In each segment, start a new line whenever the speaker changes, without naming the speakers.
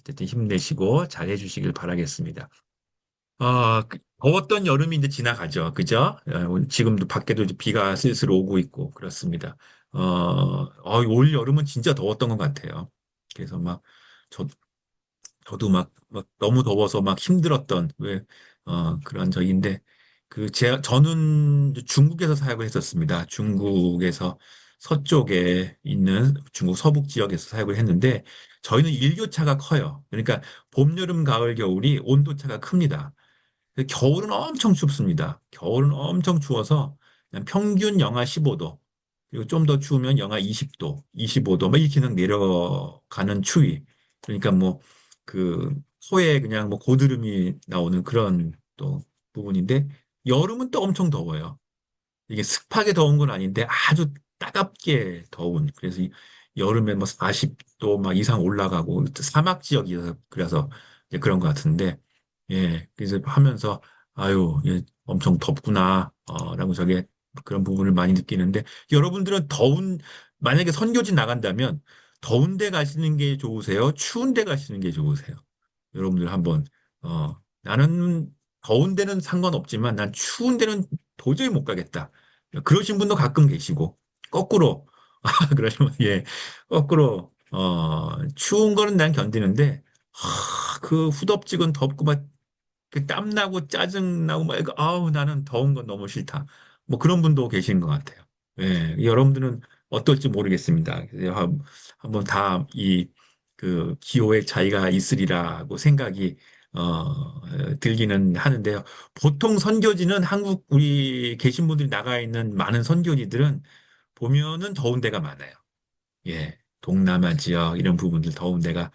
어쨌든 힘내시고 잘 해주시길 바라겠습니다. 더웠던 여름이 이제 지나가죠. 그죠? 지금도 밖에도 이제 비가 슬슬 오고 있고, 그렇습니다. 올 여름은 진짜 더웠던 것 같아요. 그래서 저, 저도 너무 더워서 막 힘들었던, 그런 적인데, 저는 중국에서 사역을 했었습니다. 중국에서 서쪽에 있는 중국 서북 지역에서 사역을 했는데, 저희는 일교차가 커요. 그러니까 봄, 여름, 가을, 겨울이 온도차가 큽니다. 겨울은 엄청 춥습니다. 겨울은 엄청 추워서 그냥 평균 영하 15도, 그리고 좀 더 추우면 영하 20도, 25도, 막 이렇게 그냥 내려가는 추위. 그러니까 그, 소에 그냥 고드름이 나오는 그런 또 부분인데, 여름은 또 엄청 더워요. 이게 습하게 더운 건 아닌데 아주 따갑게 더운. 그래서 여름에 40도 막 이상 올라가고 사막 지역이어서 그래서 이제 그런 것 같은데, 예, 그래서 하면서 아유, 예, 엄청 덥구나, 라고 저게 그런 부분을 많이 느끼는데, 여러분들은 만약에 선교지 나간다면 더운 데 가시는 게 좋으세요? 추운 데 가시는 게 좋으세요? 여러분들 한번, 나는 더운 데는 상관없지만 난 추운 데는 도저히 못 가겠다. 그러신 분도 가끔 계시고, 거꾸로, 그러시면, 예, 거꾸로, 추운 거는 난 견디는데, 그 후덥지근 덥고 그 땀나고 짜증나고 이거, 아우, 나는 더운 건 너무 싫다. 그런 분도 계신 것 같아요. 예, 여러분들은 어떨지 모르겠습니다. 그래서 한번 다 기호의 차이가 있으리라고 생각이, 들기는 하는데요. 보통 선교지는 우리 계신 분들이 나가 있는 많은 선교지들은 보면은 더운 데가 많아요. 예, 동남아 지역 이런 부분들 더운 데가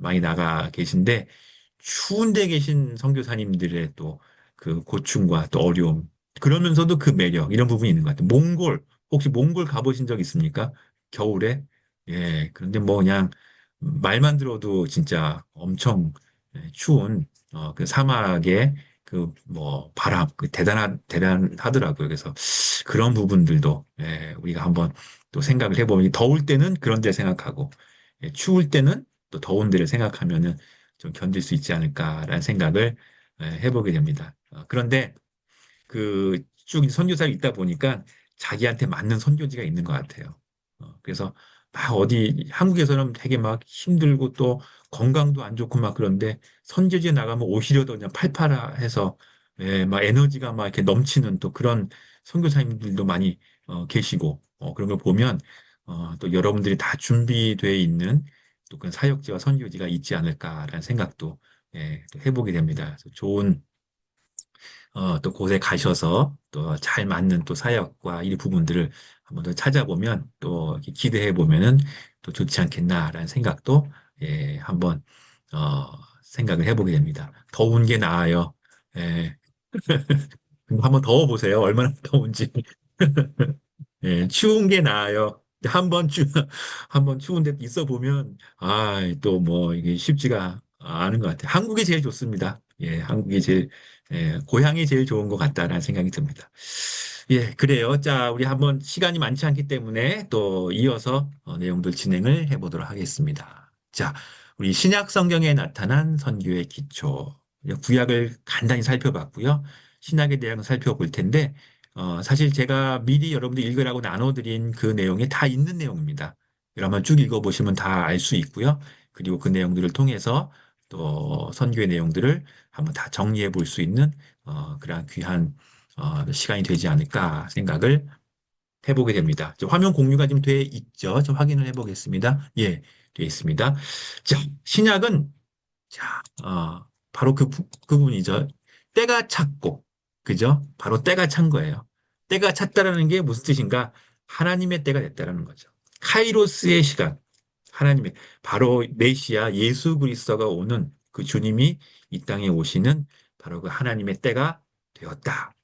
많이 나가 계신데 추운 데 계신 선교사님들의 또 그 고충과 또 어려움 그러면서도 그 매력 이런 부분이 있는 것 같아요. 혹시 몽골 가보신 적 있습니까? 겨울에? 예, 그런데 그냥 말만 들어도 진짜 엄청 추운 그 사막의 바람 대단하더라고요. 그래서 그런 부분들도 우리가 한번 또 생각을 해보면 더울 때는 그런 데 생각하고 추울 때는 또 더운 데를 생각하면은 좀 견딜 수 있지 않을까라는 생각을 해보게 됩니다. 그런데 쭉 선교사를 있다 보니까 자기한테 맞는 선교지가 있는 것 같아요. 그래서 한국에서는 되게 막 힘들고 또 건강도 안 좋고 막 그런데 선교지에 나가면 오히려 더 그냥 팔팔해서 막 에너지가 막 이렇게 넘치는 또 그런 선교사님들도 많이 계시고 그런 걸 보면 또 여러분들이 다 준비되어 있는 또 그런 사역지와 선교지가 있지 않을까라는 생각도 또 해보게 됩니다. 그래서 좋은 또 곳에 가셔서 또 잘 맞는 또 사역과 이 부분들을 한번 더 찾아보면 또 이렇게 기대해 보면은 또 좋지 않겠나라는 생각도 한번 어, 생각을 해보게 됩니다. 더운 게 나아요. 예. 한번 더워보세요. 얼마나 더운지. 예, 추운 게 나아요. 한번 추운 데 있어 보면, 또 이게 쉽지가 않은 것 같아요. 한국이 제일 좋습니다. 예, 고향이 제일 좋은 것 같다라는 생각이 듭니다. 예, 그래요. 자, 우리 한번 시간이 많지 않기 때문에 또 이어서 내용들 진행을 해보도록 하겠습니다. 자, 우리 신약 성경에 나타난 선교의 기초. 구약을 간단히 살펴봤고요. 신약에 대한 살펴볼 텐데, 사실 제가 미리 여러분들 읽으라고 나눠드린 그 내용에 다 있는 내용입니다. 그러면 쭉 읽어보시면 다 알 수 있고요. 그리고 그 내용들을 통해서 또 선교의 내용들을 한번 다 정리해 볼 수 있는 그러한 귀한 시간이 되지 않을까 생각을 해보게 됩니다. 화면 공유가 지금 돼 있죠? 좀 확인을 해보겠습니다. 예, 돼 있습니다. 자, 신약은 자, 바로 그 부분이죠. 때가 찼고, 그죠? 바로 때가 찬 거예요. 때가 찼다라는 게 무슨 뜻인가? 하나님의 때가 됐다라는 거죠. 카이로스의 시간. 하나님의, 바로 메시아 예수 그리스도가 오는 그 주님이 이 땅에 오시는 바로 그 하나님의 때가 되었다.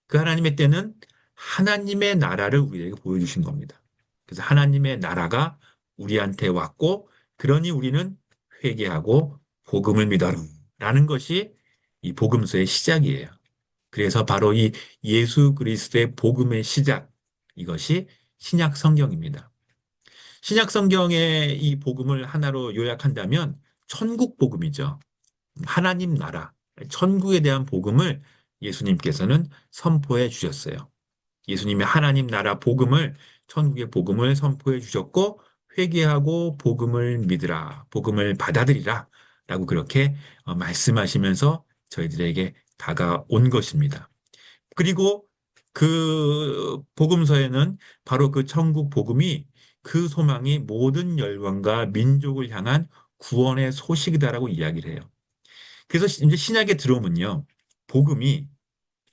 그 하나님의 때는 하나님의 나라를 우리에게 보여주신 겁니다. 그래서 하나님의 나라가 우리한테 왔고, 그러니 우리는 회개하고 복음을 믿어라. 라는 것이 이 복음서의 시작이에요. 그래서 바로 이 예수 그리스도의 복음의 시작, 이것이 신약 성경입니다. 신약 성경의 이 복음을 하나로 요약한다면 천국 복음이죠. 하나님 나라, 천국에 대한 복음을 예수님께서는 선포해 주셨어요. 예수님이 하나님 나라 복음을, 천국의 복음을 선포해 주셨고, 회개하고 복음을 믿으라, 복음을 받아들이라, 라고 그렇게 말씀하시면서 저희들에게 다가온 것입니다. 그리고 그 복음서에는 바로 그 천국 복음이, 그 소망이 모든 열방과 민족을 향한 구원의 소식이다라고 이야기를 해요. 그래서 이제 신약에 들어오면요, 복음이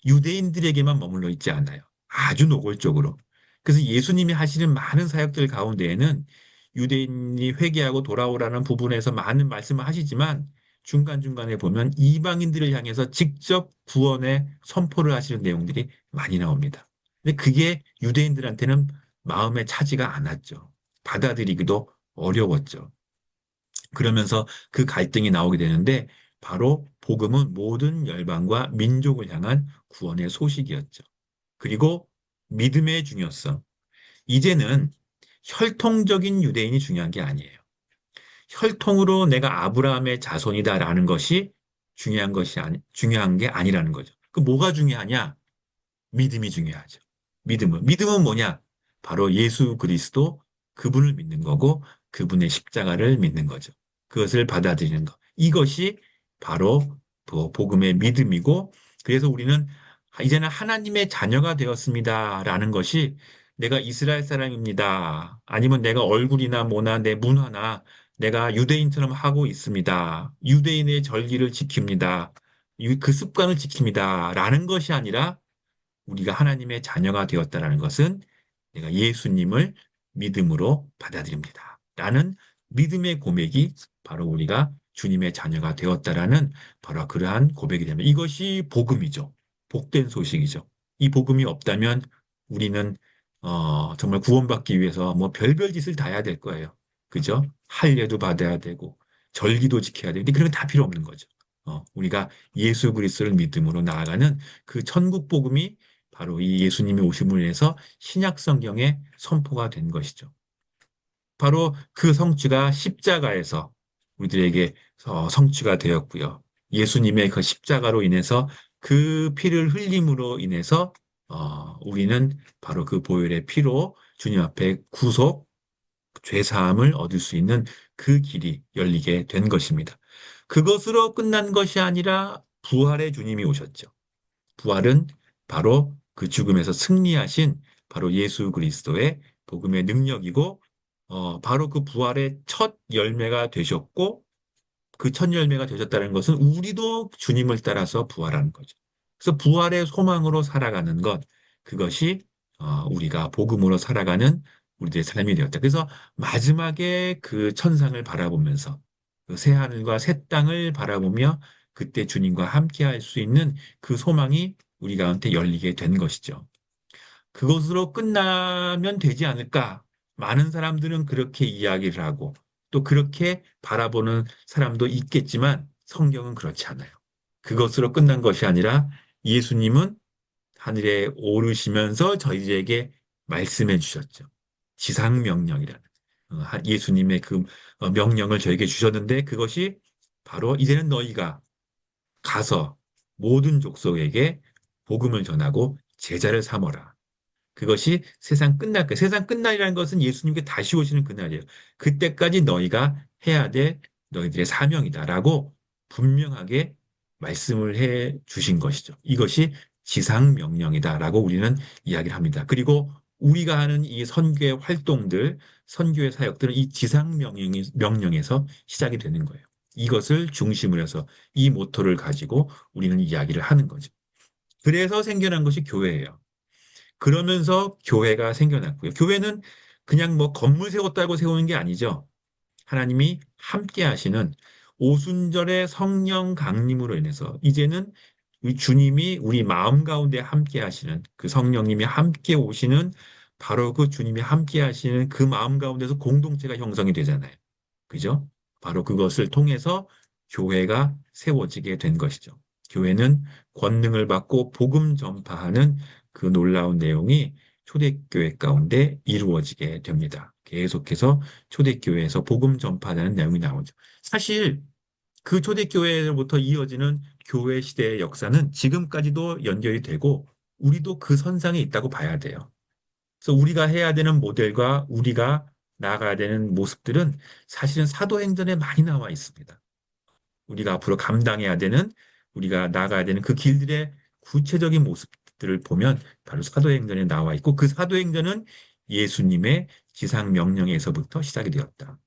유대인들에게만 머물러 있지 않아요. 아주 노골적으로. 그래서 예수님이 하시는 많은 사역들 가운데에는 유대인이 회개하고 돌아오라는 부분에서 많은 말씀을 하시지만, 중간중간에 보면 이방인들을 향해서 직접 구원의 선포를 하시는 내용들이 많이 나옵니다. 근데 그게 유대인들한테는 마음에 차지가 않았죠. 받아들이기도 어려웠죠. 그러면서 그 갈등이 나오게 되는데, 바로 복음은 모든 열방과 민족을 향한 구원의 소식이었죠. 그리고 믿음의 중요성. 이제는 혈통적인 유대인이 중요한 게 아니에요. 혈통으로 내가 아브라함의 자손이다라는 것이 중요한 게 아니라는 거죠. 그 뭐가 중요하냐? 믿음이 중요하죠. 믿음은 뭐냐? 바로 예수 그리스도, 그분을 믿는 거고, 그분의 십자가를 믿는 거죠. 그것을 받아들이는 것. 이것이 바로 복음의 믿음이고, 그래서 우리는 이제는 하나님의 자녀가 되었습니다라는 것이, 내가 이스라엘 사람입니다, 아니면 내가 얼굴이나 뭐나 내 문화나 내가 유대인처럼 하고 있습니다, 유대인의 절기를 지킵니다, 그 습관을 지킵니다 라는 것이 아니라, 우리가 하나님의 자녀가 되었다라는 것은 내가 예수님을 믿음으로 받아들입니다, 라는 믿음의 고백이 바로 우리가 주님의 자녀가 되었다라는, 바로 그러한 고백이 됩니다. 이것이 복음이죠. 복된 소식이죠. 이 복음이 없다면 우리는 정말 구원받기 위해서 뭐 별별 짓을 다 해야 될 거예요. 그죠? 할례도 받아야 되고 절기도 지켜야 되고, 근데 그런 건 다 필요 없는 거죠. 우리가 예수 그리스도를 믿음으로 나아가는 그 천국 복음이 바로 이 예수님의 오심을 위해서 신약 성경에 선포가 된 것이죠. 바로 그 성취가 십자가에서 우리들에게 성취가 되었고요. 예수님의 그 십자가로 인해서, 그 피를 흘림으로 인해서 우리는 바로 그 보혈의 피로 주님 앞에 구속, 죄 사함을 얻을 수 있는 그 길이 열리게 된 것입니다. 그것으로 끝난 것이 아니라 부활의 주님이 오셨죠. 부활은 바로 그 죽음에서 승리하신 바로 예수 그리스도의 복음의 능력이고, 바로 그 부활의 첫 열매가 되셨고, 그 첫 열매가 되셨다는 것은 우리도 주님을 따라서 부활하는 거죠. 그래서 부활의 소망으로 살아가는 것, 그것이 우리가 복음으로 살아가는 우리들의 삶이 되었다. 그래서 마지막에 그 천상을 바라보면서, 그 새 하늘과 새 땅을 바라보며 그때 주님과 함께 할 수 있는 그 소망이 우리 가운데 열리게 된 것이죠. 그것으로 끝나면 되지 않을까? 많은 사람들은 그렇게 이야기를 하고 또 그렇게 바라보는 사람도 있겠지만, 성경은 그렇지 않아요. 그것으로 끝난 것이 아니라 예수님은 하늘에 오르시면서 저희에게 말씀해 주셨죠. 지상명령이라는 예수님의 그 명령을 저에게 주셨는데, 그것이 바로 이제는 너희가 가서 모든 족속에게 복음을 전하고 제자를 삼어라. 그것이 세상 끝날 거예요. 세상 끝날이라는 것은 예수님께 다시 오시는 그날이에요. 그때까지 너희가 해야 될 너희들의 사명이다라고 분명하게 말씀을 해 주신 것이죠. 이것이 지상명령이다라고 우리는 이야기를 합니다. 그리고 우리가 하는 이 선교의 활동들, 선교의 사역들은 이 지상명령에서 시작이 되는 거예요. 이것을 중심으로 해서 이 모토를 가지고 우리는 이야기를 하는 거죠. 그래서 생겨난 것이 교회예요. 그러면서 교회가 생겨났고요. 교회는 그냥 뭐 건물 세웠다고 세우는 게 아니죠. 하나님이 함께 하시는 오순절의 성령 강림으로 인해서 이제는 우리 주님이 우리 마음 가운데 함께 하시는, 그 성령님이 함께 오시는, 바로 그 주님이 함께 하시는 그 마음 가운데서 공동체가 형성이 되잖아요. 그죠? 바로 그것을 통해서 교회가 세워지게 된 것이죠. 교회는 권능을 받고 복음 전파하는 그 놀라운 내용이 초대교회 가운데 이루어지게 됩니다. 계속해서 초대교회에서 복음 전파하는 내용이 나오죠. 사실 그 초대교회로부터 이어지는 교회 시대의 역사는 지금까지도 연결이 되고 우리도 그 선상에 있다고 봐야 돼요. 그래서 우리가 해야 되는 모델과 우리가 나아가야 되는 모습들은 사실은 사도행전에 많이 나와 있습니다. 우리가 앞으로 감당해야 되는, 우리가 나아가야 되는 그 길들의 구체적인 모습들을 보면 바로 사도행전에 나와 있고, 그 사도행전은 예수님의 지상 명령에서부터 시작이 되었다.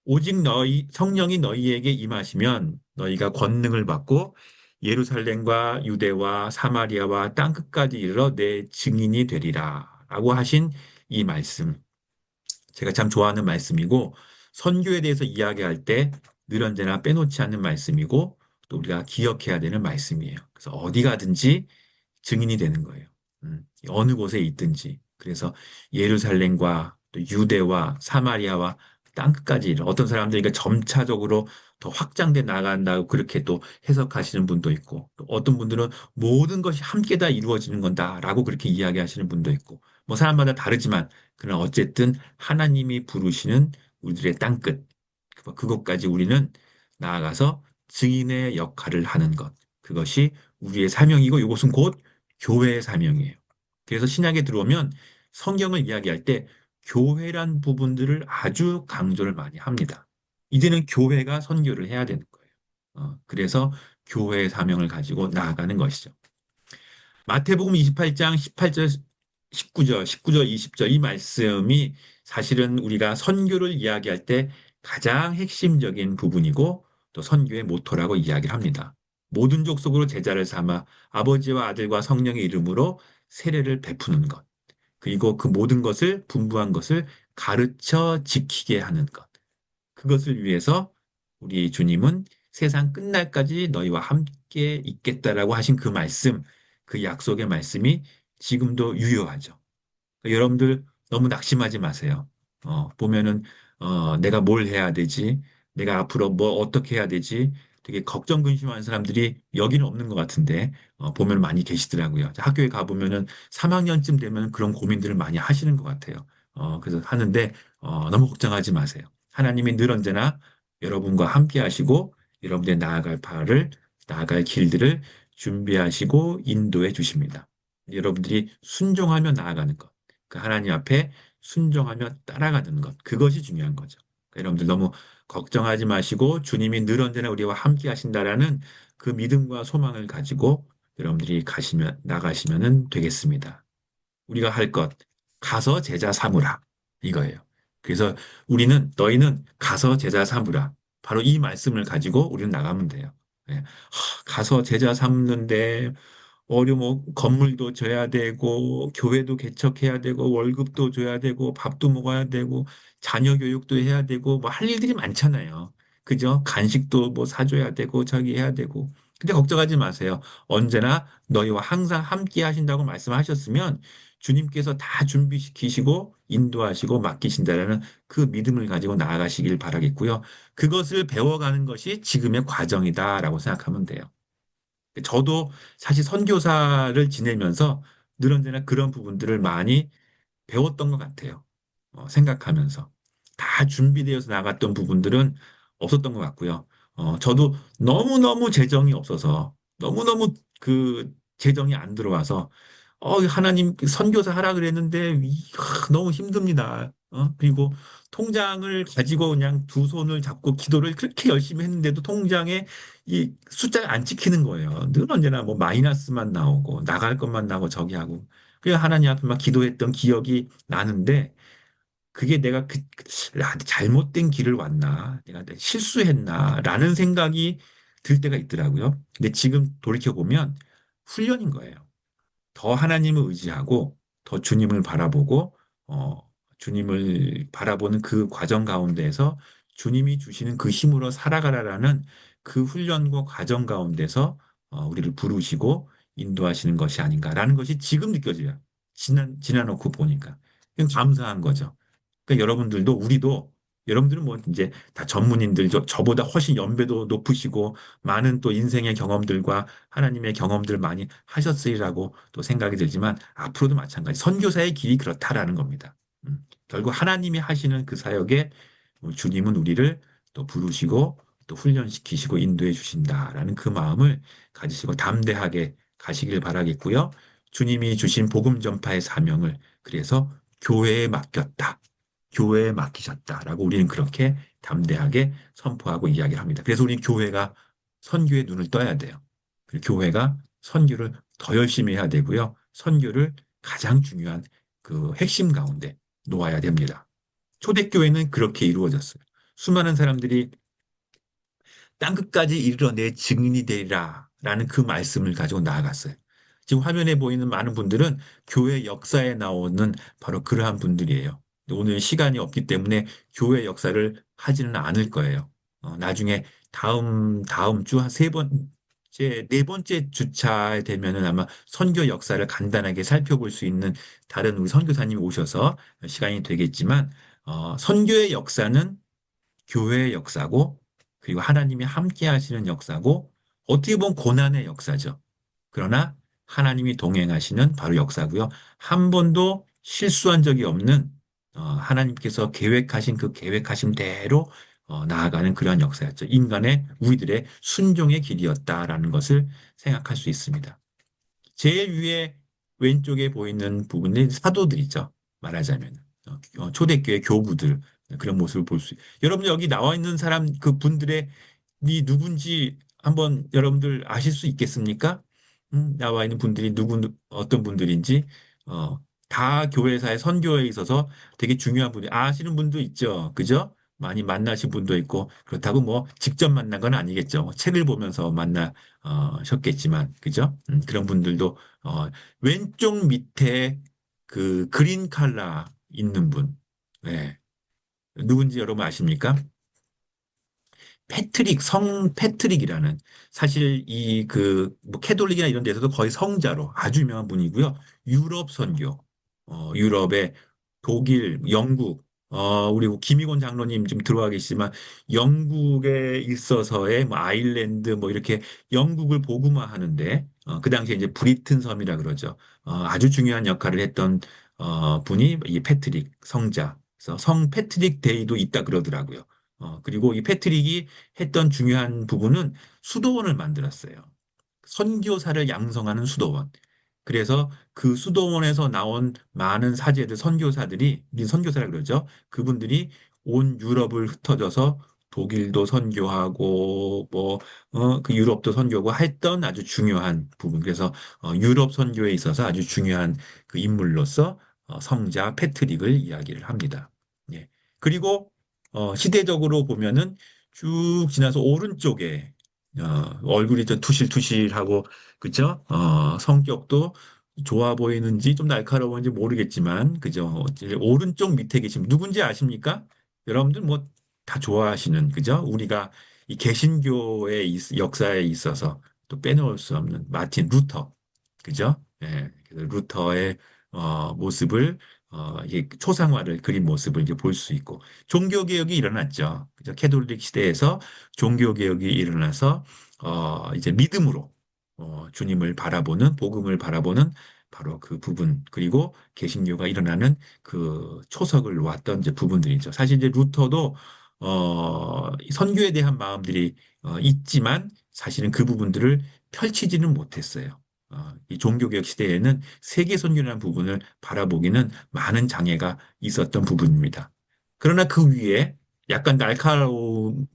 오직 너희 성령이 너희에게 임하시면 너희가 권능을 받고 예루살렘과 유대와 사마리아와 땅 끝까지 이르러 내 증인이 되리라라고 하신 이 말씀. 제가 참 좋아하는 말씀이고 선교에 대해서 이야기할 때 늘 언제나 빼놓지 않는 말씀이고 또 우리가 기억해야 되는 말씀이에요. 그래서 어디 가든지 증인이 되는 거예요. 어느 곳에 있든지. 그래서 예루살렘과 또 유대와 사마리아와 땅끝까지 어떤 사람들이 그 점차적으로 더 확장돼 나간다고 그렇게 또 해석하시는 분도 있고 또 어떤 분들은 모든 것이 함께 다 이루어지는 건다라고 그렇게 이야기하시는 분도 있고 뭐 사람마다 다르지만 그러나 어쨌든 하나님이 부르시는 우리들의 땅끝 그것까지 우리는 나아가서 증인의 역할을 하는 것 그것이 우리의 사명이고 이것은 곧 교회의 사명이에요. 그래서 신약에 들어오면 성경을 이야기할 때 교회란 부분들을 아주 강조를 많이 합니다. 이제는 교회가 선교를 해야 되는 거예요. 그래서 교회의 사명을 가지고 나아가는 것이죠. 마태복음 28장 18절, 19절, 20절 이 말씀이 사실은 우리가 선교를 이야기할 때 가장 핵심적인 부분이고 또 선교의 모토라고 이야기를 합니다. 모든 족속으로 제자를 삼아 아버지와 아들과 성령의 이름으로 세례를 베푸는 것. 그리고 그 모든 것을 분부한 것을 가르쳐 지키게 하는 것. 그것을 위해서 우리 주님은 세상 끝날까지 너희와 함께 있겠다라고 하신 그 말씀, 그 약속의 말씀이 지금도 유효하죠. 그러니까 여러분들 너무 낙심하지 마세요. 보면은, 내가 뭘 해야 되지? 내가 앞으로 뭐 어떻게 해야 되지? 되게 걱정, 근심하는 사람들이 여기는 없는 것 같은데, 보면 많이 계시더라고요. 학교에 가보면은 3학년쯤 되면 그런 고민들을 많이 하시는 것 같아요. 그래서 하는데, 너무 걱정하지 마세요. 하나님이 늘 언제나 여러분과 함께 하시고, 여러분의 나아갈 길들을 준비하시고 인도해 주십니다. 여러분들이 순종하며 나아가는 것. 그 하나님 앞에 순종하며 따라가는 것. 그것이 중요한 거죠. 그러니까 여러분들 너무 걱정하지 마시고 주님이 늘 언제나 우리와 함께 하신다라는 그 믿음과 소망을 가지고 여러분들이 나가시면 되겠습니다. 우리가 할 것, 가서 제자 삼으라. 이거예요. 그래서 너희는 가서 제자 삼으라. 바로 이 말씀을 가지고 우리는 나가면 돼요. 예. 가서 제자 삼는데 뭐 건물도 줘야 되고 교회도 개척해야 되고 월급도 줘야 되고 밥도 먹어야 되고 자녀 교육도 해야 되고 뭐 할 일들이 많잖아요. 그죠? 간식도 뭐 사줘야 되고 저기 해야 되고. 근데 걱정하지 마세요. 언제나 너희와 항상 함께 하신다고 말씀하셨으면 주님께서 다 준비시키시고 인도하시고 맡기신다라는 그 믿음을 가지고 나아가시길 바라겠고요. 그것을 배워가는 것이 지금의 과정이다라고 생각하면 돼요. 저도 사실 선교사를 지내면서 늘 언제나 그런 부분들을 많이 배웠던 것 같아요. 생각하면서. 다 준비되어서 나갔던 부분들은 없었던 것 같고요. 저도 너무너무 재정이 없어서, 너무너무 그 재정이 안 들어와서, 하나님 선교사 하라 그랬는데, 너무 힘듭니다. 그리고 통장을 가지고 그냥 두 손을 잡고 기도를 그렇게 열심히 했는데도 통장에 이 숫자가 안 찍히는 거예요. 늘 언제나 뭐 마이너스만 나오고, 나갈 것만 나오고 저기 하고. 그래서 하나님 앞에 막 기도했던 기억이 나는데, 그게 내가 잘못된 길을 왔나, 내가 실수했나, 라는 생각이 들 때가 있더라고요. 근데 지금 돌이켜보면 훈련인 거예요. 더 하나님을 의지하고, 더 주님을 바라보고, 어, 주님을 바라보는 그 과정 가운데에서 주님이 주시는 그 힘으로 살아가라라는 그 훈련과 과정 가운데서 우리를 부르시고 인도하시는 것이 아닌가라는 것이 지금 느껴져요. 지나놓고 보니까. 그냥 감사한 거죠. 그러니까 여러분들도 우리도 여러분들은 뭐 이제 다 전문인들 저보다 훨씬 연배도 높으시고 많은 또 인생의 경험들과 하나님의 경험들 많이 하셨으리라고 또 생각이 들지만 앞으로도 마찬가지 선교사의 길이 그렇다라는 겁니다. 결국 하나님이 하시는 그 사역에 주님은 우리를 또 부르시고 또 훈련시키시고 인도해 주신다라는 그 마음을 가지시고 담대하게 가시길 바라겠고요. 주님이 주신 복음 전파의 사명을 그래서 교회에 맡겼다. 교회에 맡기셨다라고 우리는 그렇게 담대하게 선포하고 이야기를 합니다. 그래서 우리 교회가 선교에 눈을 떠야 돼요. 그리고 교회가 선교를 더 열심히 해야 되고요. 선교를 가장 중요한 그 핵심 가운데 놓아야 됩니다. 초대교회는 그렇게 이루어졌어요. 수많은 사람들이 땅끝까지 이르러 내 증인이 되리라 라는 그 말씀을 가지고 나아갔어요. 지금 화면에 보이는 많은 분들은 교회 역사에 나오는 바로 그러한 분들이에요. 오늘 시간이 없기 때문에 교회 역사를 하지는 않을 거예요. 나중에 다음 주 한 세 번째, 네 번째 주차에 되면은 아마 선교 역사를 간단하게 살펴볼 수 있는 다른 우리 선교사님이 오셔서 시간이 되겠지만, 선교의 역사는 교회의 역사고, 그리고 하나님이 함께 하시는 역사고, 어떻게 보면 고난의 역사죠. 그러나 하나님이 동행하시는 바로 역사고요. 한 번도 실수한 적이 없는 하나님께서 계획하신 그 계획하심대로 나아가는 그러한 역사였죠. 우리들의 순종의 길이었다라는 것을 생각할 수 있습니다. 제일 위에 왼쪽에 보이는 부분은 사도들이죠. 말하자면 초대교회 교부들 그런 모습을 볼 수. 여러분 여기 나와 있는 사람 그 분들의 이 누군지 한번 여러분들 아실 수 있겠습니까? 나와 있는 분들이 어떤 분들인지 어, 다 교회사의 선교에 있어서 되게 중요한 분이 아시는 분도 있죠. 그죠? 많이 만나신 분도 있고 그렇다고 뭐 직접 만난 건 아니겠죠. 뭐 책을 보면서 만나셨겠지만 그죠? 그런 분들도 왼쪽 밑에 그 그린 칼라 있는 분, 네. 누군지 여러분 아십니까? 성 패트릭이라는 사실 뭐 캐톨릭이나 이런 데서도 거의 성자로 아주 유명한 분이고요. 유럽 선교, 유럽의 독일, 영국, 우리 김희곤 장로님 좀 들어와 계시지만 영국에 있어서의 뭐 아일랜드 뭐 이렇게 영국을 복음화하는데 그 당시에 이제 브리튼 섬이라 그러죠. 아주 중요한 역할을 했던 분이 이 패트릭 성자. 그래서 성 패트릭 데이도 있다 그러더라고요. 그리고 이 패트릭이 했던 중요한 부분은 수도원을 만들었어요. 선교사를 양성하는 수도원. 그래서 그 수도원에서 나온 많은 사제들, 선교사들이, 우리 선교사라 그러죠. 그분들이 온 유럽을 흩어져서 독일도 선교하고, 그 유럽도 선교하고 했던 아주 중요한 부분. 그래서 유럽 선교에 있어서 아주 중요한 그 인물로서 성자 패트릭을 이야기를 합니다. 예. 그리고 시대적으로 보면은 쭉 지나서 오른쪽에 얼굴이 좀 투실투실하고 그죠? 성격도 좋아 보이는지 좀 날카로운지 모르겠지만 그죠? 오른쪽 밑에 계신 누군지 아십니까? 여러분들 뭐 다 좋아하시는 그죠? 우리가 이 개신교의 역사에 있어서 또 빼놓을 수 없는 마틴 루터 그죠? 예, 그래서 루터의 모습을 이게 초상화를 그린 모습을 이제 볼 수 있고 종교개혁이 일어났죠. 그죠? 캐톨릭 시대에서 종교개혁이 일어나서 이제 믿음으로 주님을 바라보는 복음을 바라보는 바로 그 부분 그리고 개신교가 일어나는 그 초석을 놓았던 이제 부분들이죠. 사실 이제 루터도 선교에 대한 마음들이 있지만 사실은 그 부분들을 펼치지는 못했어요. 이 종교개혁 시대에는 세계 선교라는 부분을 바라보기는 많은 장애가 있었던 부분입니다. 그러나 그 위에 약간 날카로운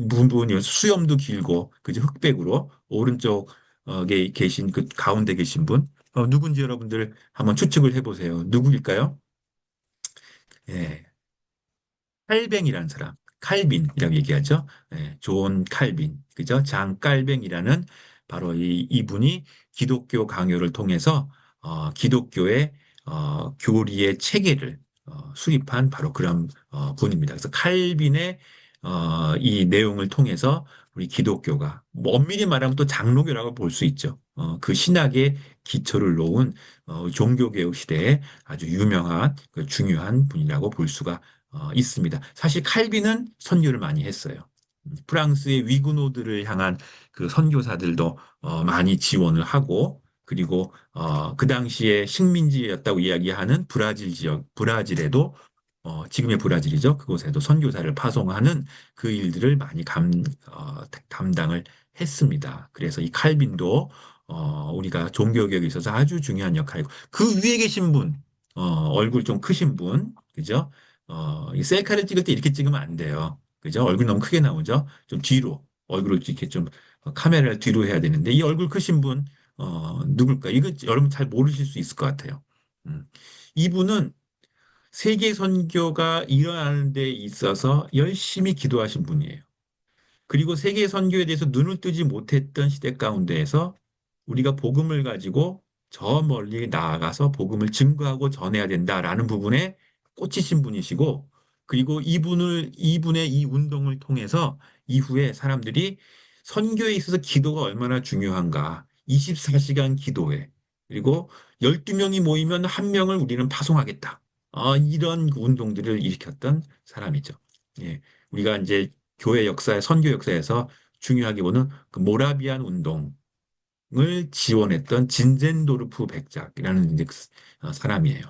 부분이 수염도 길고 그죠 흑백으로 오른쪽에 계신 그 가운데 계신 분 누군지 여러분들 한번 추측을 해보세요. 누구일까요? 예, 칼뱅이라는 사람, 칼빈이라고 얘기하죠. 예, 존 칼빈, 그죠? 장 칼뱅이라는 바로 이분이 기독교 강요를 통해서 기독교의 교리의 체계를 수립한 바로 그런 분입니다. 그래서 칼빈의 이 내용을 통해서 우리 기독교가 뭐 엄밀히 말하면 또 장로교라고 볼 수 있죠. 그 신학의 기초를 놓은 종교개혁 시대에 아주 유명한 그 중요한 분이라고 볼 수가 있습니다. 사실 칼빈은 선교를 많이 했어요. 프랑스의 위구노들을 향한 그 선교사들도 많이 지원을 하고 그리고 그 당시에 식민지였다고 이야기하는 브라질에도 지금의 브라질이죠. 그곳에도 선교사를 파송하는 그 일들을 많이 담당을 했습니다. 그래서 이 칼빈도 우리가 종교개혁에 있어서 아주 중요한 역할이고 그 위에 계신 분, 얼굴 좀 크신 분, 그죠? 이 셀카를 찍을 때 이렇게 찍으면 안 돼요. 그죠? 얼굴 너무 크게 나오죠? 좀 뒤로 얼굴을 이렇게 좀 카메라를 뒤로 해야 되는데 이 얼굴 크신 분 누굴까? 이거 여러분 잘 모르실 수 있을 것 같아요. 이분은 세계 선교가 일어나는 데 있어서 열심히 기도하신 분이에요. 그리고 세계 선교에 대해서 눈을 뜨지 못했던 시대 가운데에서 우리가 복음을 가지고 저 멀리 나아가서 복음을 증거하고 전해야 된다라는 부분에 꽂히신 분이시고, 그리고 이분의 이 운동을 통해서 이후에 사람들이 선교에 있어서 기도가 얼마나 중요한가, 24시간 기도회, 그리고 12명이 모이면 한 명을 우리는 파송하겠다. 이런 운동들을 일으켰던 사람이죠. 예. 우리가 이제 교회 역사에, 선교 역사에서 중요하게 보는 그 모라비안 운동을 지원했던 진젠도르프 백작이라는 이제 사람이에요.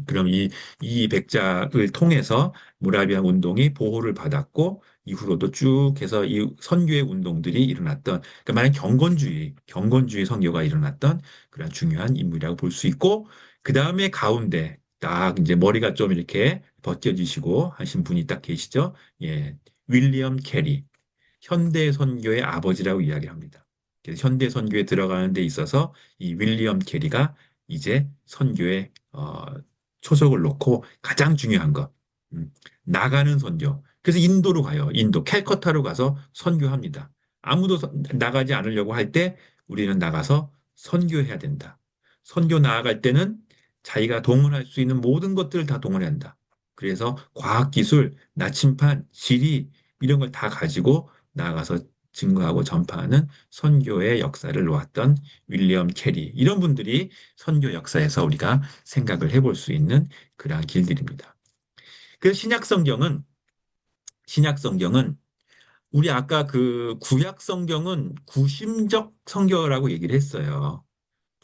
그럼 이 백작을 통해서 모라비안 운동이 보호를 받았고, 이후로도 쭉 해서 이 선교의 운동들이 일어났던, 그러니까 만약 경건주의 선교가 일어났던 그런 중요한 인물이라고 볼 수 있고, 그 다음에 가운데 딱 이제 머리가 좀 이렇게 벗겨지시고 하신 분이 딱 계시죠? 예. 윌리엄 캐리, 현대 선교의 아버지라고 이야기합니다. 그래서 현대 선교에 들어가는 데 있어서 이 윌리엄 캐리가 이제 선교에 초석을 놓고 가장 중요한 것, 음, 나가는 선교. 그래서 인도로 가요. 인도 캘커타로 가서 선교합니다. 아무도 나가지 않으려고 할 때 우리는 나가서 선교해야 된다. 선교 나아갈 때는 자기가 동원할 수 있는 모든 것들을 다 동원해야 한다. 그래서 과학기술, 나침반, 지리 이런 걸 다 가지고 나아가서 증거하고 전파하는 선교의 역사를 놓았던 윌리엄 캐리 이런 분들이 선교 역사에서 우리가 생각을 해볼 수 있는 그러한 길들입니다. 그래서 신약 성경은 우리 아까 그 구약 성경은 구심적 성경이라고 얘기를 했어요.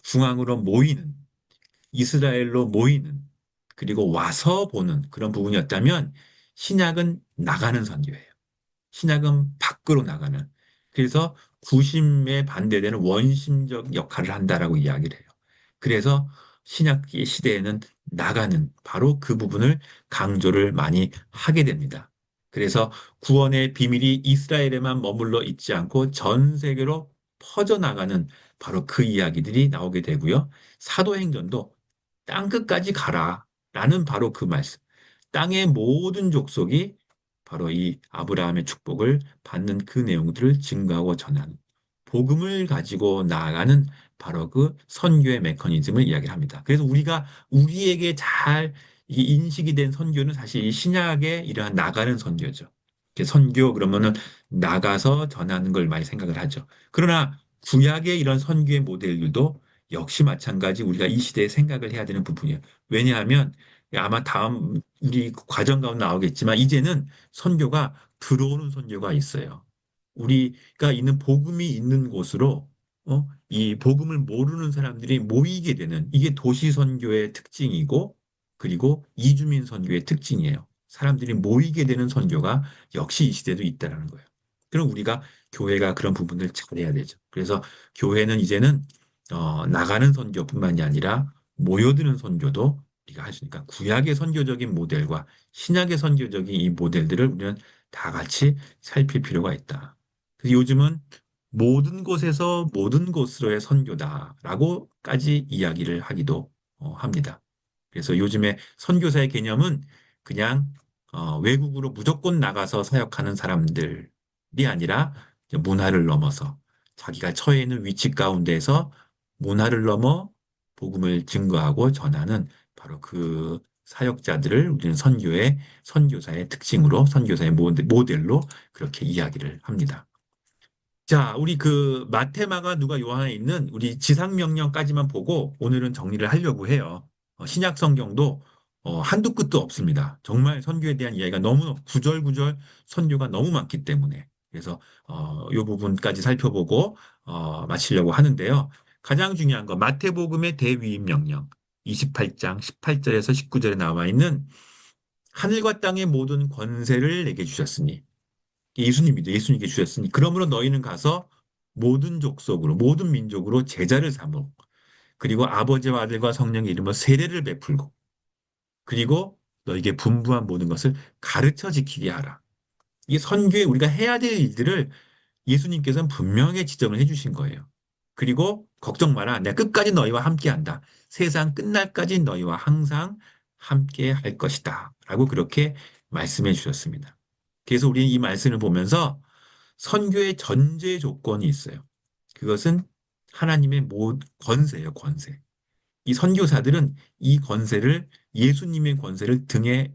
중앙으로 모이는 이스라엘로 모이는 그리고 와서 보는 그런 부분이었다면 신약은 나가는 선교예요. 신약은 밖으로 나가는. 그래서 구심에 반대되는 원심적 역할을 한다라고 이야기를 해요. 그래서 신약 시대에는 나가는 바로 그 부분을 강조를 많이 하게 됩니다. 그래서 구원의 비밀이 이스라엘에만 머물러 있지 않고 전 세계로 퍼져나가는 바로 그 이야기들이 나오게 되고요. 사도행전도 땅 끝까지 가라라는 바로 그 말씀. 땅의 모든 족속이 바로 이 아브라함의 축복을 받는 그 내용들을 증거하고 전하는 복음을 가지고 나아가는 바로 그 선교의 메커니즘을 이야기합니다. 그래서 우리에게 잘 인식이 된 선교는 사실 이 신약의 이러한 나가는 선교죠. 이렇게 선교 그러면은 나가서 전하는 걸 많이 생각을 하죠. 그러나 구약의 이런 선교의 모델들도 역시 마찬가지 우리가 이 시대에 생각을 해야 되는 부분이에요. 왜냐하면 아마 다음 우리 과정 가운데 나오겠지만 이제는 선교가 들어오는 선교가 있어요. 우리가 있는 복음이 있는 곳으로 이 복음을 모르는 사람들이 모이게 되는 이게 도시 선교의 특징이고 그리고 이주민 선교의 특징이에요. 사람들이 모이게 되는 선교가 역시 이 시대도 있다라는 거예요. 그럼 우리가 교회가 그런 부분을 잘해야 되죠. 그래서 교회는 이제는 나가는 선교뿐만이 아니라 모여드는 선교도 우리가 할 수 있으니까 구약의 선교적인 모델과 신약의 선교적인 이 모델들을 우리는 다 같이 살필 필요가 있다. 그래서 요즘은 모든 곳에서 모든 곳으로의 선교다라고까지 이야기를 하기도 합니다. 그래서 요즘에 선교사의 개념은 그냥 외국으로 무조건 나가서 사역하는 사람들이 아니라 이제 문화를 넘어서 자기가 처해 있는 위치 가운데에서 문화를 넘어 복음을 증거하고 전하는 바로 그 사역자들을 우리는 선교사의 특징으로 선교사의 모델로 그렇게 이야기를 합니다. 자, 우리 그 마테마가 누가 요한에 있는 우리 지상명령까지만 보고 오늘은 정리를 하려고 해요. 신약 성경도 한도 끝도 없습니다. 정말 선교에 대한 이야기가 너무 구절구절 선교가 너무 많기 때문에 그래서 이 부분까지 살펴보고 마치려고 하는데요. 가장 중요한 거 마태복음의 대위임 명령 28장 18절에서 19절에 나와 있는 하늘과 땅의 모든 권세를 내게 주셨으니 예수님이죠. 예수님께 주셨으니 그러므로 너희는 가서 모든 족속으로 모든 민족으로 제자를 삼고 그리고 아버지와 아들과 성령의 이름으로 세례를 베풀고 그리고 너에게 분부한 모든 것을 가르쳐 지키게 하라. 이게 선교에 우리가 해야 될 일들을 예수님께서는 분명하게 지정을 해주신 거예요. 그리고 걱정 마라. 내가 끝까지 너희와 함께한다. 세상 끝날까지 너희와 항상 함께 할 것이다. 라고 그렇게 말씀해 주셨습니다. 그래서 우리는 이 말씀을 보면서 선교의 전제 조건이 있어요. 그것은 하나님의 권세예요, 권세. 이 선교사들은 이 권세를 예수님의 권세를 등에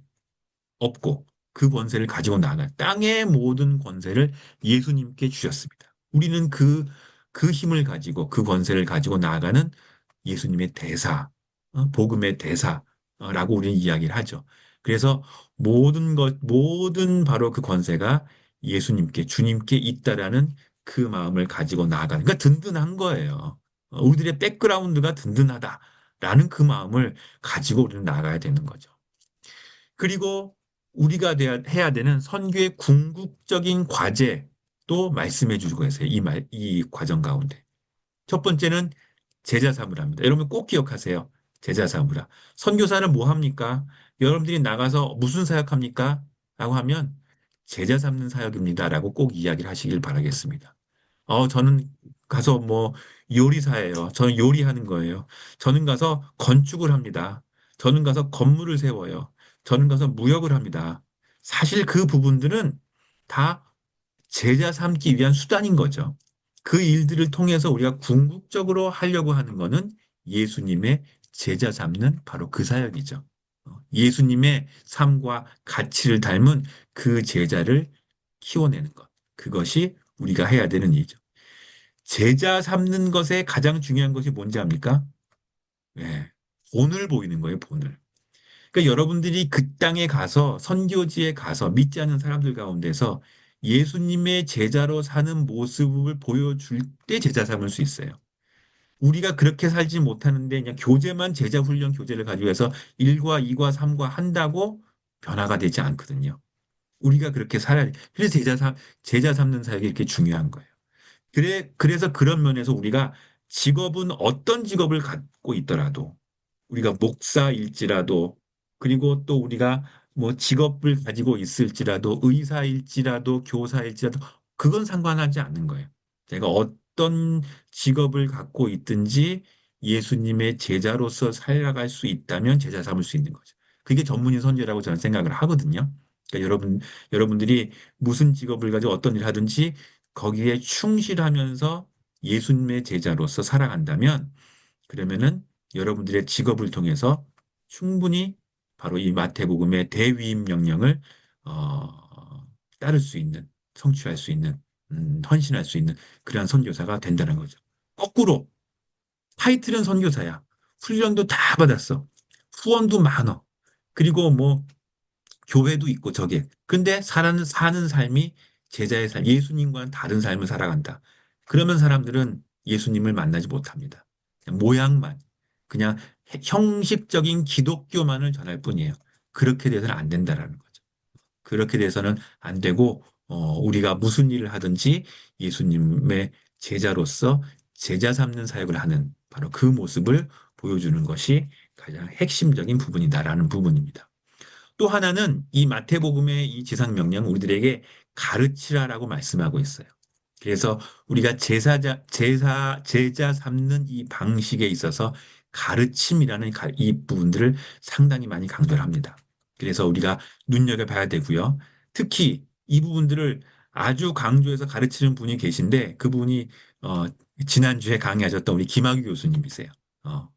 없고 그 권세를 가지고 나아가 땅의 모든 권세를 예수님께 주셨습니다. 우리는 그 힘을 가지고 그 권세를 가지고 나아가는 예수님의 대사, 복음의 대사라고 우리는 이야기를 하죠. 그래서 모든 바로 그 권세가 예수님께, 주님께 있다라는 그 마음을 가지고 나아가는, 그러니까 든든한 거예요. 우리들의 백그라운드가 든든하다라는 그 마음을 가지고 우리는 나아가야 되는 거죠. 그리고 우리가 해야 되는 선교의 궁극적인 과제도 말씀해 주고 계세요. 이 과정 가운데. 첫 번째는 제자 삼으랍니다. 여러분 꼭 기억하세요. 제자 삼으라. 선교사는 뭐 합니까? 여러분들이 나가서 무슨 사역합니까? 라고 하면 제자 삼는 사역입니다라고 꼭 이야기를 하시길 바라겠습니다. 저는 가서 뭐 요리사예요. 저는 요리하는 거예요. 저는 가서 건축을 합니다. 저는 가서 건물을 세워요. 저는 가서 무역을 합니다. 사실 그 부분들은 다 제자 삼기 위한 수단인 거죠. 그 일들을 통해서 우리가 궁극적으로 하려고 하는 거는 예수님의 제자 삼는 바로 그 사역이죠. 예수님의 삶과 가치를 닮은 그 제자를 키워내는 것. 그것이 우리가 해야 되는 일이죠. 제자 삼는 것에 가장 중요한 것이 뭔지 압니까? 네, 본을 보이는 거예요, 본을. 그러니까 여러분들이 그 땅에 가서 선교지에 가서 믿지 않는 사람들 가운데서 예수님의 제자로 사는 모습을 보여줄 때 제자 삼을 수 있어요. 우리가 그렇게 살지 못하는데 그냥 교재만 제자 훈련 교재를 가지고 해서 1과 2과 3과 한다고 변화가 되지 않거든요. 우리가 그렇게 살아야 돼. 그래서 제자 삼는 사역이 이렇게 중요한 거예요. 그래서 그런 면에서 우리가 직업은 어떤 직업을 갖고 있더라도 우리가 목사일지라도 그리고 또 우리가 뭐 직업을 가지고 있을지라도 의사일지라도 교사일지라도 그건 상관하지 않는 거예요. 제가 어떤 직업을 갖고 있든지 예수님의 제자로서 살아갈 수 있다면 제자 삼을 수 있는 거죠. 그게 전문인 선교라고 저는 생각을 하거든요. 그러니까 여러분들이 무슨 직업을 가지고 어떤 일을 하든지 거기에 충실하면서 예수님의 제자로서 살아간다면 그러면은 여러분들의 직업을 통해서 충분히 바로 이 마태복음의 대위임 명령을 따를 수 있는, 성취할 수 있는, 헌신할 수 있는 그러한 선교사가 된다는 거죠. 거꾸로 타이틀은 선교사야. 훈련도 다 받았어. 후원도 많어. 그리고 뭐 교회도 있고 저게. 근데 사는 삶이 제자의 삶, 예수님과는 다른 삶을 살아간다. 그러면 사람들은 예수님을 만나지 못합니다. 그냥 모양만, 그냥 형식적인 기독교만을 전할 뿐이에요. 그렇게 돼서는 안 된다라는 거죠. 그렇게 돼서는 안 되고, 우리가 무슨 일을 하든지 예수님의 제자로서 제자 삼는 사역을 하는 바로 그 모습을 보여주는 것이 가장 핵심적인 부분이다라는 부분입니다. 또 하나는 이 마태복음의 이 지상명령 우리들에게 가르치라라고 말씀하고 있어요. 그래서 우리가 제자 삼는 이 방식에 있어서 가르침이라는 이 부분들을 상당히 많이 강조를 합니다. 그래서 우리가 눈여겨봐야 되고요. 특히 이 부분들을 아주 강조해서 가르치는 분이 계신데 그분이 어, 지난주에 강의하셨던 우리 김학유 교수님이세요.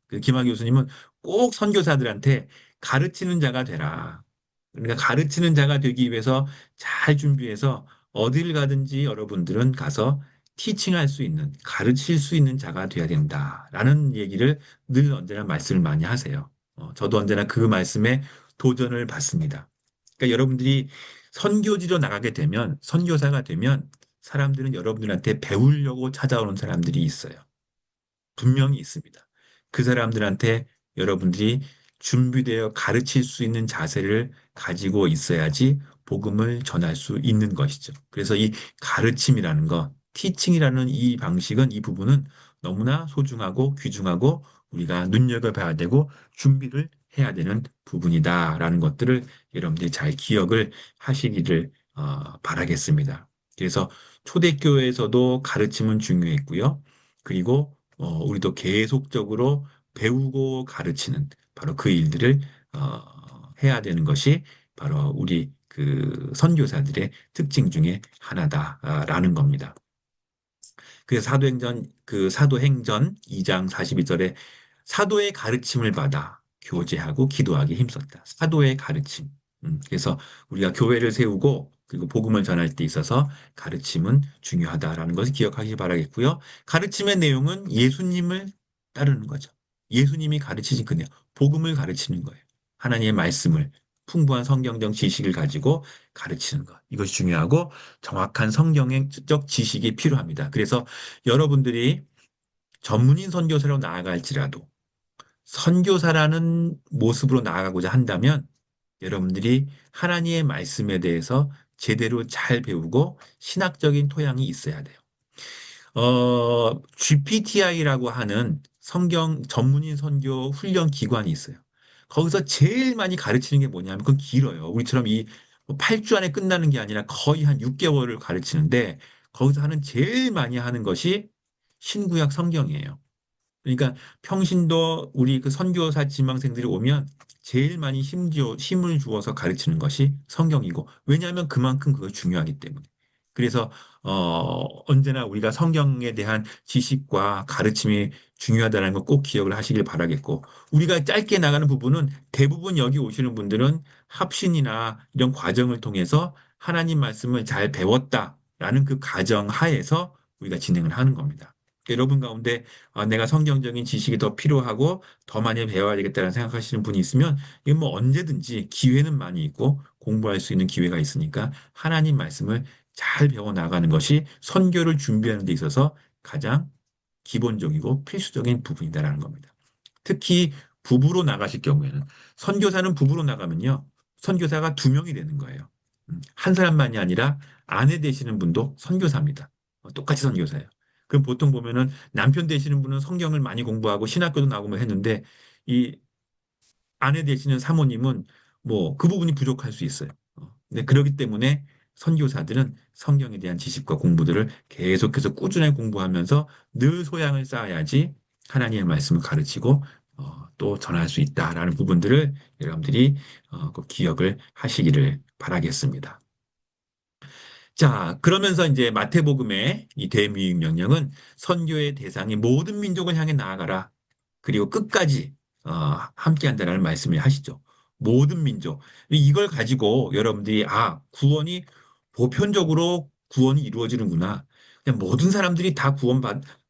그 김학유 교수님은 꼭 선교사들한테 가르치는 자가 되라. 그러니까 가르치는 자가 되기 위해서 잘 준비해서 어딜 가든지 여러분들은 가서 티칭할 수 있는, 가르칠 수 있는 자가 돼야 된다라는 얘기를 늘 언제나 말씀을 많이 하세요. 저도 언제나 그 말씀에 도전을 받습니다. 그러니까 여러분들이 선교지로 나가게 되면, 선교사가 되면 사람들은 여러분들한테 배우려고 찾아오는 사람들이 있어요. 분명히 있습니다. 그 사람들한테 여러분들이 준비되어 가르칠 수 있는 자세를 가지고 있어야지 복음을 전할 수 있는 것이죠. 그래서 이 가르침이라는 것, 티칭이라는 이 방식은, 이 부분은 너무나 소중하고 귀중하고 우리가 눈여겨봐야 되고 준비를 해야 되는 부분이다라는 것들을 여러분들이 잘 기억을 하시기를 바라겠습니다. 그래서 초대교회에서도 가르침은 중요했고요. 그리고 우리도 계속적으로 배우고 가르치는 바로 그 일들을 해야 되는 것이 바로 우리 그 선교사들의 특징 중에 하나다라는 겁니다. 그래서 사도행전 2장 42절에 사도의 가르침을 받아 교제하고 기도하기 힘썼다. 사도의 가르침. 그래서 우리가 교회를 세우고 그리고 복음을 전할 때 있어서 가르침은 중요하다라는 것을 기억하시기 바라겠고요. 가르침의 내용은 예수님을 따르는 거죠. 예수님이 가르치신 그 내용, 복음을 가르치는 거예요. 하나님의 말씀을 풍부한 성경적 지식을 가지고 가르치는 것. 이것이 중요하고 정확한 성경적 지식이 필요합니다. 그래서 여러분들이 전문인 선교사로 나아갈지라도 선교사라는 모습으로 나아가고자 한다면 여러분들이 하나님의 말씀에 대해서 제대로 잘 배우고 신학적인 토양이 있어야 돼요. GPTI라고 하는 성경 전문인 선교 훈련 기관이 있어요. 거기서 제일 많이 가르치는 게 뭐냐면 그건 길어요. 우리처럼 이 8주 안에 끝나는 게 아니라 거의 한 6개월을 가르치는데 거기서 제일 많이 하는 것이 신구약 성경이에요. 그러니까 평신도 우리 그 선교사 지망생들이 오면 제일 많이 힘을 주어서 가르치는 것이 성경이고, 왜냐하면 그만큼 그거 중요하기 때문에. 그래서 언제나 우리가 성경에 대한 지식과 가르침이 중요하다는 거 꼭 기억을 하시길 바라겠고, 우리가 짧게 나가는 부분은 대부분 여기 오시는 분들은 합신이나 이런 과정을 통해서 하나님 말씀을 잘 배웠다라는 그 가정 하에서 우리가 진행을 하는 겁니다. 여러분 가운데 내가 성경적인 지식이 더 필요하고 더 많이 배워야 되겠다는 생각하시는 분이 있으면 이건 뭐 언제든지 기회는 많이 있고 공부할 수 있는 기회가 있으니까 하나님 말씀을 잘 배워 나가는 것이 선교를 준비하는 데 있어서 가장 기본적이고 필수적인 부분이다라는 겁니다. 특히 부부로 나가실 경우에는 선교사는 부부로 나가면요. 선교사가 두 명이 되는 거예요. 한 사람만이 아니라 아내 되시는 분도 선교사입니다. 똑같이 선교사예요. 그럼 보통 보면은 남편 되시는 분은 성경을 많이 공부하고 신학교도 나오고 뭐 했는데 이 아내 되시는 사모님은 뭐 그 부분이 부족할 수 있어요. 근데 그렇기 때문에 선교사들은 성경에 대한 지식과 공부들을 계속해서 꾸준히 공부하면서 늘 소양을 쌓아야지 하나님의 말씀을 가르치고 또 전할 수 있다라는 부분들을 여러분들이 꼭 기억을 하시기를 바라겠습니다. 자, 그러면서 이제 마태복음의 이 대미익 명령은 선교의 대상이 모든 민족을 향해 나아가라. 그리고 끝까지 함께한다라는 말씀을 하시죠. 모든 민족. 이걸 가지고 여러분들이 구원이 보편적으로 구원이 이루어지는구나. 그냥 모든 사람들이 다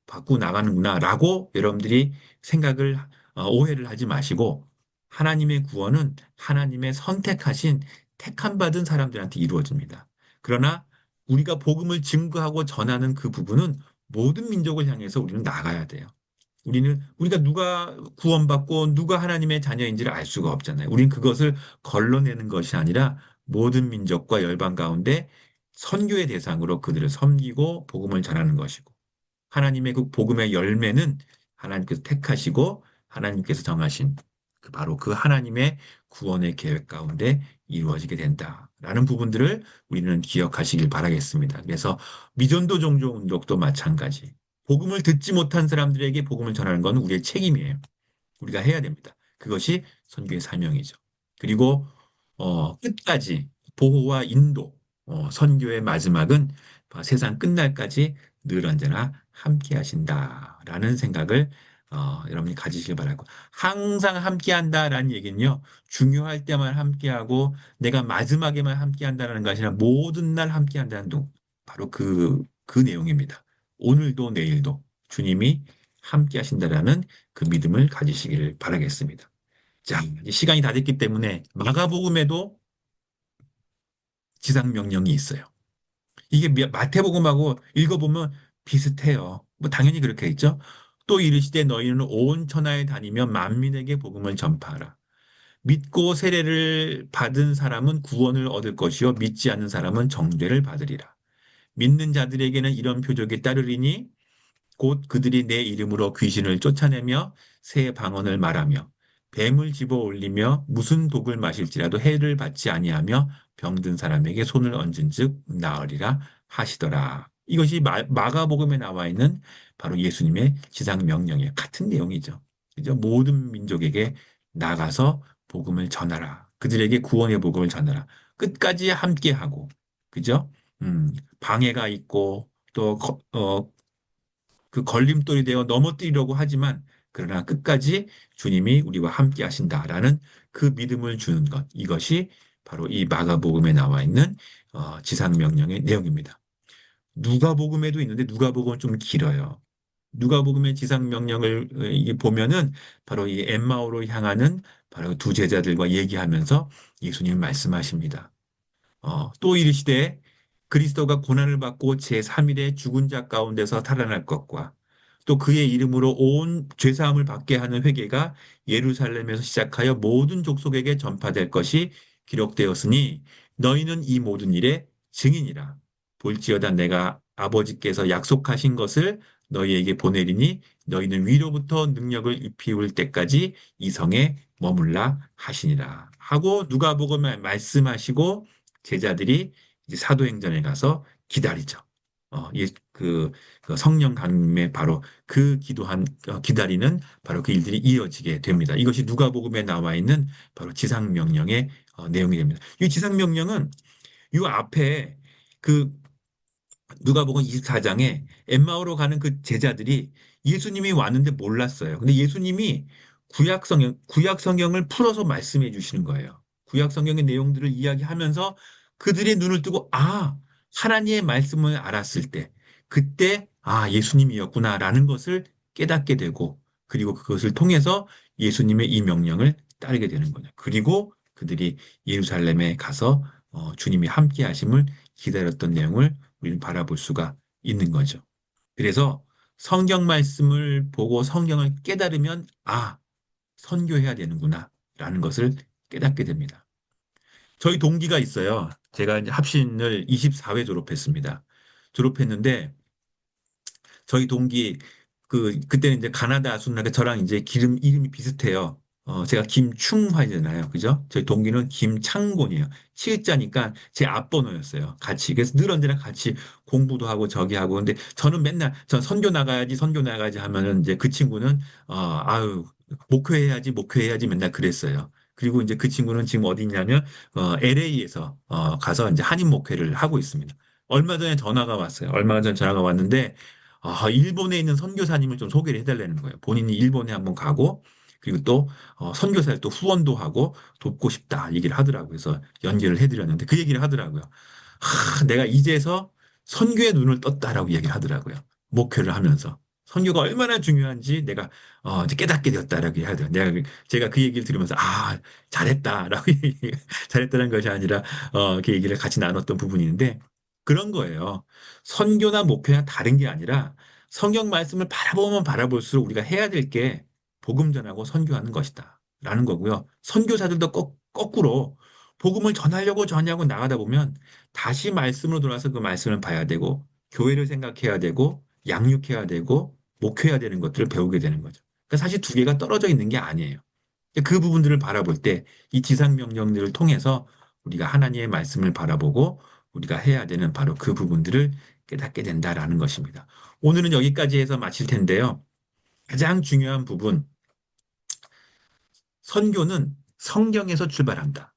받고 나가는구나라고 여러분들이 생각을 오해를 하지 마시고 하나님의 구원은 하나님의 선택하신 택함 받은 사람들한테 이루어집니다. 그러나 우리가 복음을 증거하고 전하는 그 부분은 모든 민족을 향해서 우리는 나가야 돼요. 우리가 누가 구원받고 누가 하나님의 자녀인지를 알 수가 없잖아요. 우리는 그것을 걸러내는 것이 아니라 모든 민족과 열방 가운데 선교의 대상으로 그들을 섬기고 복음을 전하는 것이고, 하나님의 그 복음의 열매는 하나님께서 택하시고 하나님께서 정하신 바로 그 하나님의 구원의 계획 가운데 이루어지게 된다라는 부분들을 우리는 기억하시길 바라겠습니다. 그래서 미전도 종교 운동도 마찬가지. 복음을 듣지 못한 사람들에게 복음을 전하는 건 우리의 책임이에요. 우리가 해야 됩니다. 그것이 선교의 사명이죠. 그리고 끝까지 보호와 인도, 선교의 마지막은 세상 끝날까지 늘 언제나 함께 하신다라는 생각을 여러분이 가지시길 바라고, 항상 함께 한다라는 얘기는요, 중요할 때만 함께하고 내가 마지막에만 함께 한다는 것이 아니라 모든 날 함께 한다는 바로 그 내용입니다. 오늘도 내일도 주님이 함께 하신다라는 그 믿음을 가지시기를 바라겠습니다. 자, 이제 시간이 다 됐기 때문에 마가복음에도 지상명령이 있어요. 이게 마태복음하고 읽어보면 비슷해요. 뭐 당연히 그렇게 있죠. 또 이르시되 너희는 온 천하에 다니며 만민에게 복음을 전파하라. 믿고 세례를 받은 사람은 구원을 얻을 것이요 믿지 않는 사람은 정죄를 받으리라. 믿는 자들에게는 이런 표적이 따르리니 곧 그들이 내 이름으로 귀신을 쫓아내며 새 방언을 말하며 뱀을 집어 올리며 무슨 독을 마실지라도 해를 받지 아니하며 병든 사람에게 손을 얹은즉 나으리라 하시더라. 이것이 마가복음에 나와 있는 바로 예수님의 지상 명령에 같은 내용이죠. 그죠? 모든 민족에게 나가서 복음을 전하라. 그들에게 구원의 복음을 전하라. 끝까지 함께하고, 그죠? 방해가 있고 또 그 걸림돌이 되어 넘어뜨리려고 하지만 그러나 끝까지 주님이 우리와 함께 하신다라는 그 믿음을 주는 것. 이것이 바로 이 마가복음에 나와 있는 지상명령의 내용입니다. 누가복음에도 있는데 누가복음은 좀 길어요. 누가복음의 지상명령을 이게 보면은 바로 이 엠마오로 향하는 바로 두 제자들과 얘기하면서 예수님 말씀하십니다. 또 이르시되 그리스도가 고난을 받고 제3일에 죽은 자 가운데서 살아날 것과 또 그의 이름으로 온 죄사함을 받게 하는 회개가 예루살렘에서 시작하여 모든 족속에게 전파될 것이 기록되었으니 너희는 이 모든 일의 증인이라. 볼지어다 내가 아버지께서 약속하신 것을 너희에게 보내리니 너희는 위로부터 능력을 입히울 때까지 이 성에 머물라 하시니라. 하고 누가복음에 말씀하시고 제자들이 이제 사도행전에 가서 기다리죠. 그 성령 강림에 바로 그 기다리는 바로 그 일들이 이어지게 됩니다. 이것이 누가복음에 나와 있는 바로 지상명령의 내용이 됩니다. 이 지상명령은 이 앞에 그 누가복음 24장에 엠마오로 가는 그 제자들이 예수님이 왔는데 몰랐어요. 근데 예수님이 구약 성경을 풀어서 말씀해 주시는 거예요. 구약 성경의 내용들을 이야기하면서 그들의 눈을 뜨고 하나님의 말씀을 알았을 때 그때 예수님이었구나라는 것을 깨닫게 되고 그리고 그것을 통해서 예수님의 이 명령을 따르게 되는 거죠. 그리고 그들이 예루살렘에 가서 주님이 함께 하심을 기다렸던 내용을 우리는 바라볼 수가 있는 거죠. 그래서 성경 말씀을 보고 성경을 깨달으면 선교해야 되는구나 라는 것을 깨닫게 됩니다. 저희 동기가 있어요. 제가 이제 합신을 24회 졸업했습니다. 졸업했는데 저희 동기 그때는 이제 가나다 순나가 저랑 이제 기름 이름이 비슷해요. 제가 김충화잖아요. 그죠? 저희 동기는 김창곤이에요. 치읓자니까 제 앞번호였어요. 같이. 그래서 늘 언제나 같이 공부도 하고 저기 하고. 근데 저는 맨날 전 선교 나가야지, 선교 나가야지 하면은 이제 그 친구는 목회해야지, 목회해야지 맨날 그랬어요. 그리고 이제 그 친구는 지금 어디 있냐면 LA에서 가서 이제 한인 목회를 하고 있습니다. 얼마 전에 전화가 왔어요. 얼마 전에 전화가 왔는데 일본에 있는 선교사님을 좀 소개를 해달라는 거예요. 본인이 일본에 한번 가고, 그리고 또, 선교사를 또 후원도 하고 돕고 싶다 얘기를 하더라고요. 그래서 연결을 해드렸는데 그 얘기를 하더라고요. 내가 이제서 선교의 눈을 떴다라고 얘기를 하더라고요. 목회를 하면서. 선교가 얼마나 중요한지 내가 이제 깨닫게 되었다라고 얘기하더라고요. 제가 그 얘기를 들으면서 잘했다라고 잘했다는 것이 아니라 그 얘기를 같이 나눴던 부분인데 그런 거예요. 선교나 목회나 다른 게 아니라 성경 말씀을 바라보면 바라볼수록 우리가 해야 될 게 복음 전하고 선교하는 것이다. 라는 거고요. 선교사들도 거꾸로 복음을 전하려고 나가다 보면 다시 말씀으로 돌아서 그 말씀을 봐야 되고 교회를 생각해야 되고 양육해야 되고 목회해야 되는 것들을 배우게 되는 거죠. 그러니까 사실 두 개가 떨어져 있는 게 아니에요. 그 부분들을 바라볼 때 이 지상명령들을 통해서 우리가 하나님의 말씀을 바라보고 우리가 해야 되는 바로 그 부분들을 깨닫게 된다라는 것입니다. 오늘은 여기까지 해서 마칠 텐데요. 가장 중요한 부분, 선교는 성경에서 출발한다.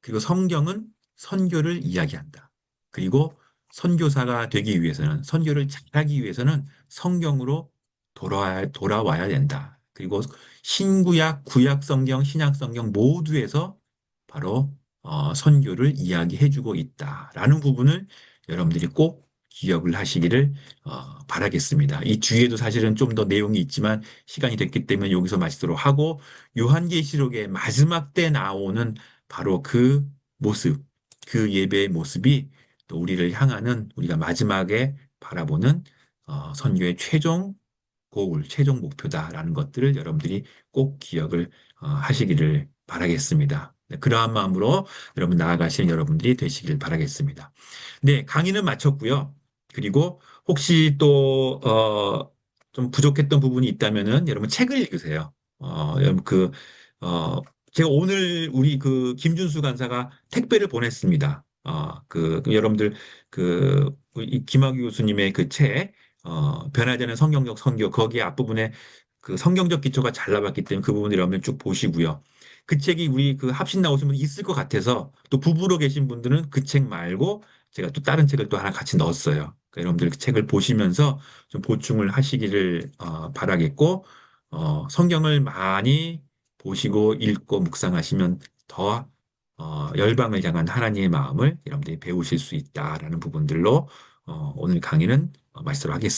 그리고 성경은 선교를 이야기한다. 그리고 선교사가 되기 위해서는, 선교를 잘하기 위해서는 성경으로 돌아와야 된다. 그리고 신구약, 구약 성경, 신약 성경 모두에서 바로 선교를 이야기해주고 있다라는 부분을 여러분들이 꼭 기억을 하시기를 바라겠습니다. 이 뒤에도 사실은 좀 더 내용이 있지만 시간이 됐기 때문에 여기서 마치도록 하고 요한계시록의 마지막 때 나오는 바로 그 모습, 그 예배의 모습이 또 우리를 향하는 우리가 마지막에 바라보는 선교의 최종 고울, 최종 목표다라는 것들을 여러분들이 꼭 기억을 하시기를 바라겠습니다. 네, 그러한 마음으로 여러분 나아가시는 여러분들이 되시길 바라겠습니다. 네, 강의는 마쳤고요. 그리고 혹시 또, 좀 부족했던 부분이 있다면은 여러분 책을 읽으세요. 여러분 어, 제가 오늘 우리 김준수 간사가 택배를 보냈습니다. 여러분들 이 김학규 교수님의 그 책, 변하지 않는 성경적 선교, 거기 앞부분에 그 성경적 기초가 잘 나왔기 때문에 그 부분을 여러분 쭉 보시고요. 그 책이 우리 그 합신 나오신 분 있을 것 같아서 또 부부로 계신 분들은 그 책 말고 제가 또 다른 책을 또 하나 같이 넣었어요. 그러니까 여러분들 그 책을 보시면서 좀 보충을 하시기를 바라겠고, 성경을 많이 보시고 읽고 묵상하시면 더 열방을 향한 하나님의 마음을 여러분들이 배우실 수 있다라는 부분들로 오늘 강의는 마치도록 하겠습니다.